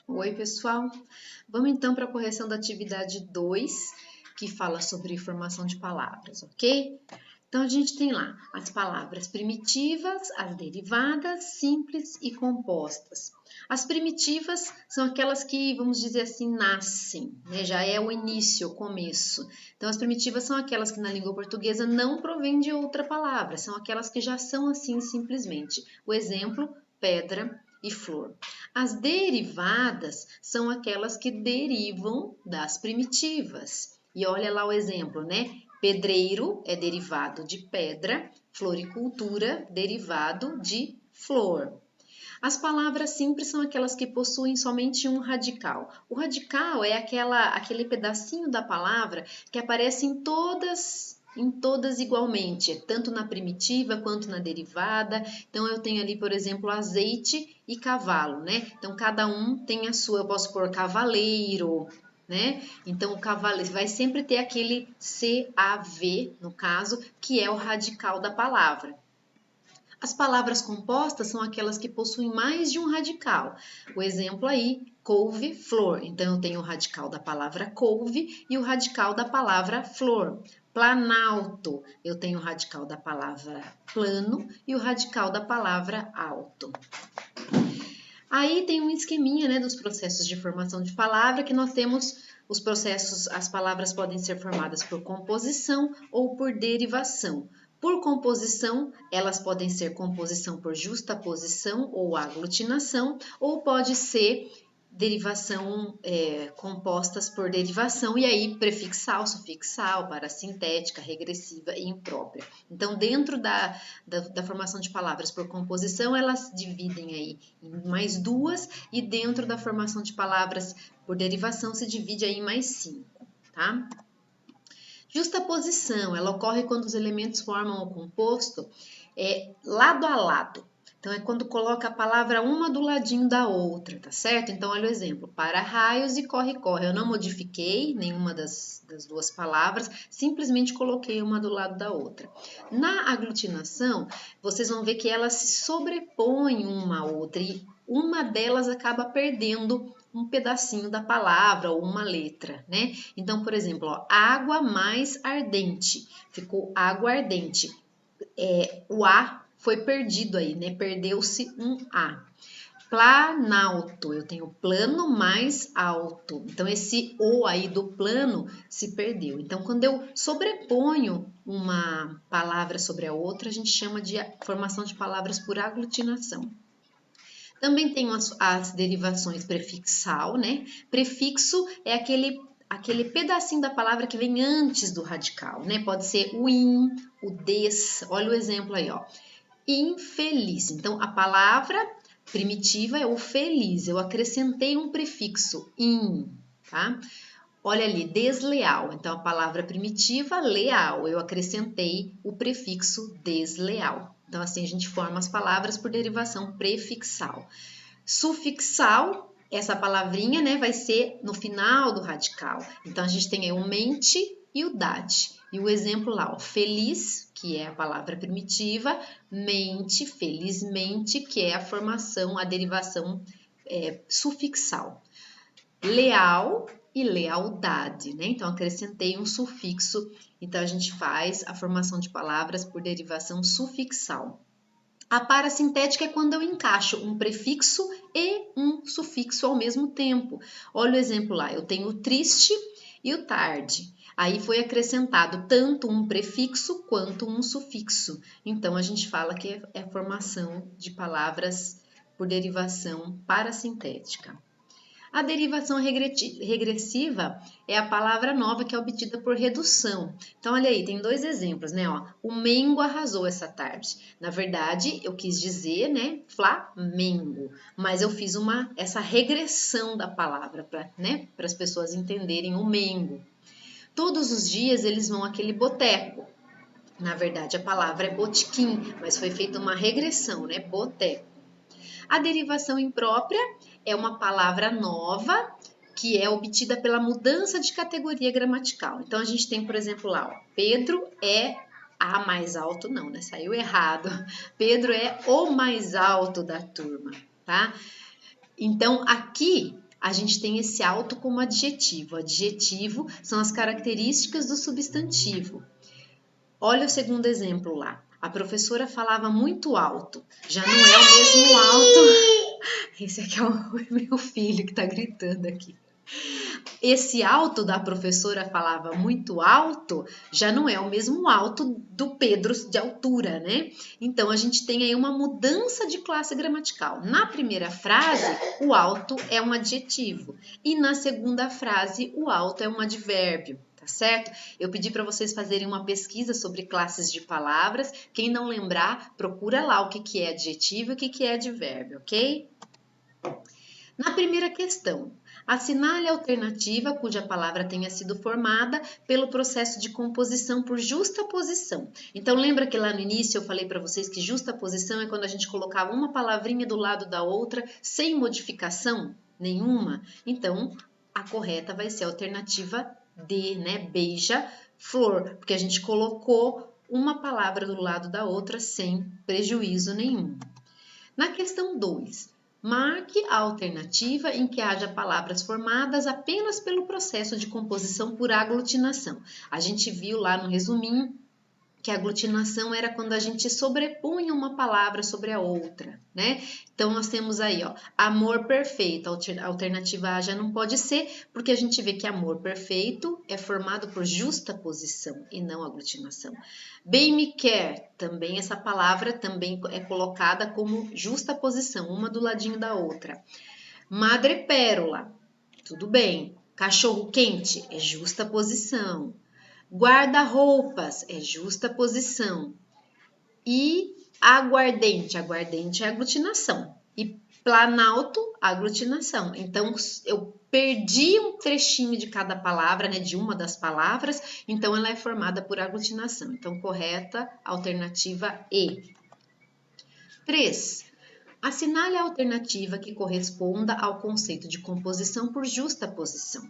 Oi, pessoal. Vamos então para a correção da atividade 2, que fala sobre formação de palavras, ok? Então, a gente tem lá as palavras primitivas, as derivadas, simples e compostas. As primitivas são aquelas que, vamos dizer assim, nascem, né? Já é o início, o começo. Então, as primitivas são aquelas que na língua portuguesa não provêm de outra palavra, são aquelas que já são assim simplesmente. O exemplo, pedra e flor. As derivadas são aquelas que derivam das primitivas. E olha lá o exemplo, né? Pedreiro é derivado de pedra, floricultura, derivado de flor. As palavras simples são aquelas que possuem somente um radical. O radical é aquele pedacinho da palavra que aparece em todas igualmente, tanto na primitiva quanto na derivada. Então, eu tenho ali, por exemplo, azeite e cavalo, né? Então, cada um tem a sua, eu posso pôr cavaleiro, né? Então, o cavaleiro vai sempre ter aquele CAV, no caso, que é o radical da palavra. As palavras compostas são aquelas que possuem mais de um radical. O exemplo aí, couve, flor. Então, eu tenho o radical da palavra couve e o radical da palavra flor. Planalto, eu tenho o radical da palavra plano e o radical da palavra alto. Aí tem um esqueminha, né, dos processos de formação de palavra, que nós temos os processos, as palavras podem ser formadas por composição ou por derivação. Por composição, elas podem ser composição por justaposição ou aglutinação, ou pode ser derivação compostas por derivação, e aí prefixal, sufixal, parasintética, regressiva e imprópria. Então, dentro da formação de palavras por composição, elas dividem aí em mais duas, e dentro da formação de palavras por derivação se divide aí em mais 5, tá? Justaposição, ela ocorre quando os elementos formam o composto lado a lado. Então, é quando coloca a palavra uma do ladinho da outra, tá certo? Então, olha o exemplo, para raios e corre-corre. Eu não modifiquei nenhuma das duas palavras, simplesmente coloquei uma do lado da outra. Na aglutinação, vocês vão ver que elas se sobrepõem uma à outra e uma delas acaba perdendo um pedacinho da palavra ou uma letra, né? Então, por exemplo, ó, água mais ardente, ficou aguardente. O A foi perdido aí, né? Perdeu-se um A. Planalto, eu tenho plano mais alto. Então, esse O aí do plano se perdeu. Então, quando eu sobreponho uma palavra sobre a outra, a gente chama de formação de palavras por aglutinação. Também tem as derivações prefixal, né? Prefixo é aquele pedacinho da palavra que vem antes do radical, né? Pode ser o in, o des. Olha o exemplo aí, ó. Infeliz. Então, a palavra primitiva é o feliz. Eu acrescentei um prefixo, in, tá? Olha ali, desleal. Então, a palavra primitiva, leal. Eu acrescentei o prefixo desleal. Então, assim, a gente forma as palavras por derivação prefixal. Sufixal, essa palavrinha, né, vai ser no final do radical. Então, a gente tem aí o mente e o dade. E o exemplo lá, ó, feliz, que é a palavra primitiva, mente, felizmente, que é a formação, a derivação sufixal. Leal e lealdade, né? Então, acrescentei um sufixo. Então, a gente faz a formação de palavras por derivação sufixal. A parasintética é quando eu encaixo um prefixo e um sufixo ao mesmo tempo. Olha o exemplo lá, eu tenho o triste e o tarde. Aí foi acrescentado tanto um prefixo quanto um sufixo. Então, a gente fala que é formação de palavras por derivação parasintética. A derivação regressiva é a palavra nova que é obtida por redução. Então, olha aí, tem dois exemplos, né? Ó, o Mengo arrasou essa tarde. Na verdade, eu quis dizer, né, Flamengo, mas eu fiz essa regressão da palavra para, né, para as pessoas entenderem o Mengo. Todos os dias eles vão àquele boteco. Na verdade, a palavra é botequim, mas foi feita uma regressão, né? Boteco. A derivação imprópria é uma palavra nova que é obtida pela mudança de categoria gramatical. Então, a gente tem, por exemplo, lá, ó, Pedro é a mais alto, não, né? Saiu errado. Pedro é o mais alto da turma, tá? Então, aqui, a gente tem esse alto como adjetivo. Adjetivo são as características do substantivo. Olha o segundo exemplo lá. A professora falava muito alto. Já não é o mesmo alto. Esse aqui é o meu filho que tá gritando aqui. Esse alto da professora falava muito alto, já não é o mesmo alto do Pedro de altura, né? Então a gente tem aí uma mudança de classe gramatical. Na primeira frase, o alto é um adjetivo e na segunda frase, o alto é um advérbio. Tá certo? Eu pedi para vocês fazerem uma pesquisa sobre classes de palavras. Quem não lembrar, procura lá o que é adjetivo e o que é advérbio, ok? Na primeira questão, assinale a alternativa cuja palavra tenha sido formada pelo processo de composição por justaposição. Então, lembra que lá no início eu falei para vocês que justaposição é quando a gente colocava uma palavrinha do lado da outra sem modificação nenhuma? Então, a correta vai ser a alternativa D, né? Beija, flor, porque a gente colocou uma palavra do lado da outra sem prejuízo nenhum. Na questão 2, marque a alternativa em que haja palavras formadas apenas pelo processo de composição por aglutinação. A gente viu lá no resuminho que a aglutinação era quando a gente sobrepunha uma palavra sobre a outra, né? Então, nós temos aí, ó, amor perfeito. A alternativa A já não pode ser, porque a gente vê que amor perfeito é formado por justaposição e não aglutinação. Bem me quer, também essa palavra também é colocada como justaposição, uma do ladinho da outra. Madrepérola, tudo bem. Cachorro quente é justaposição. Guarda-roupas é justaposição. E aguardente, aguardente é aglutinação. E planalto, aglutinação. Então, eu perdi um trechinho de cada palavra, né, de uma das palavras, então ela é formada por aglutinação. Então, correta, alternativa E. 3. Assinale a alternativa que corresponda ao conceito de composição por justaposição.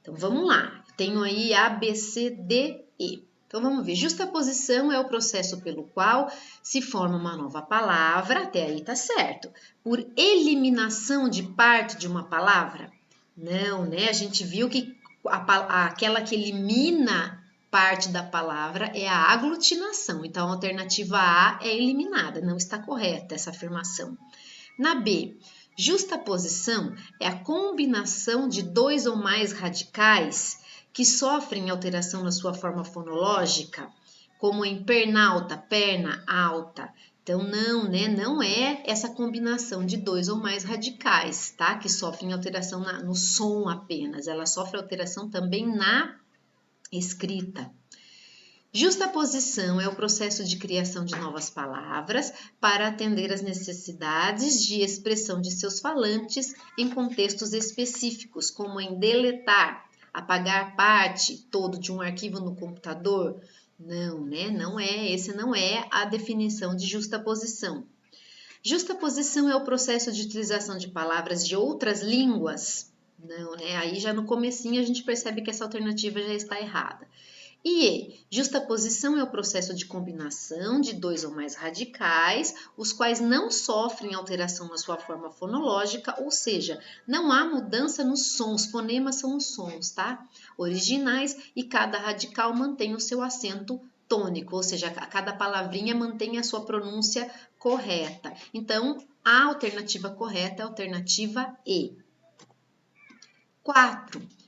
Então, vamos lá. Tenho aí A, B, C, D, E. Então, vamos ver. Justaposição é o processo pelo qual se forma uma nova palavra, até aí tá certo. Por eliminação de parte de uma palavra? Não, né? A gente viu que aquela que elimina parte da palavra é a aglutinação. Então, a alternativa A é eliminada. Não está correta essa afirmação. Na B, justaposição é a combinação de dois ou mais radicais que sofrem alteração na sua forma fonológica, como em pernalta, perna alta. Então, não, né? Não é essa combinação de dois ou mais radicais, tá? Que sofrem alteração no som apenas. Ela sofre alteração também na escrita. Justaposição é o processo de criação de novas palavras para atender às necessidades de expressão de seus falantes em contextos específicos, como em deletar, apagar parte, todo de um arquivo no computador. Não, né? Esse não é a definição de justaposição. Justaposição é o processo de utilização de palavras de outras línguas. Não, né? Aí já no comecinho a gente percebe que essa alternativa já está errada. E justaposição é o processo de combinação de dois ou mais radicais, os quais não sofrem alteração na sua forma fonológica, ou seja, não há mudança nos sons, fonemas são os sons, tá? Originais, e cada radical mantém o seu acento tônico, ou seja, cada palavrinha mantém a sua pronúncia correta. Então, a alternativa correta é a alternativa E. 4.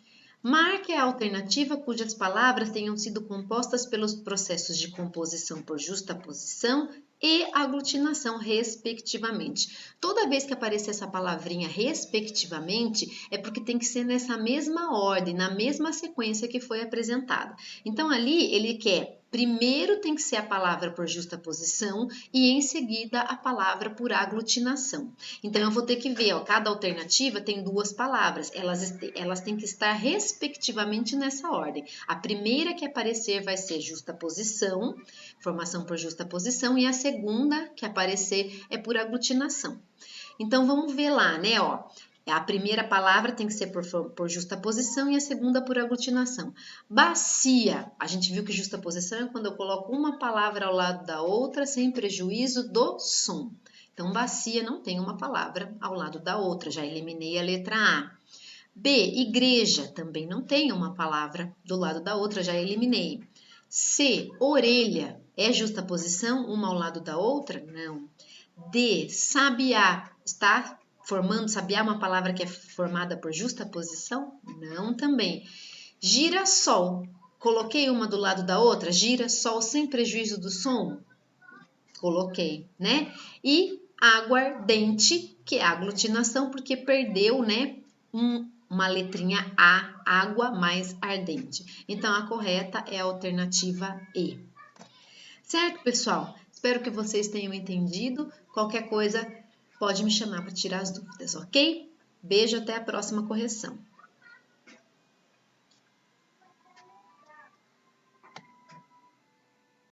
Marque a alternativa cujas palavras tenham sido compostas pelos processos de composição por justaposição e aglutinação, respectivamente. Toda vez que aparecer essa palavrinha respectivamente, é porque tem que ser nessa mesma ordem, na mesma sequência que foi apresentada. Então, ali ele quer, primeiro tem que ser a palavra por justaposição e em seguida a palavra por aglutinação. Então, eu vou ter que ver, ó, cada alternativa tem duas palavras, elas têm que estar respectivamente nessa ordem. A primeira que aparecer vai ser justaposição, formação por justaposição, e a segunda que aparecer é por aglutinação. Então, vamos ver lá, né, ó. A primeira palavra tem que ser por justaposição e a segunda por aglutinação. Bacia, a gente viu que justaposição é quando eu coloco uma palavra ao lado da outra sem prejuízo do som. Então, bacia não tem uma palavra ao lado da outra, já eliminei a letra A. B, igreja, também não tem uma palavra do lado da outra, já eliminei. C, orelha, é justaposição uma ao lado da outra? Não. D, sabiá, está formando, sabiá uma palavra que é formada por justaposição? Não também. Girassol, coloquei uma do lado da outra, girassol sem prejuízo do som? Coloquei, né? E aguardente, que é aglutinação, porque perdeu, né, uma letrinha A, água mais ardente. Então, a correta é a alternativa E. Certo, pessoal? Espero que vocês tenham entendido. Qualquer coisa, pode me chamar para tirar as dúvidas, ok? Beijo, até a próxima correção.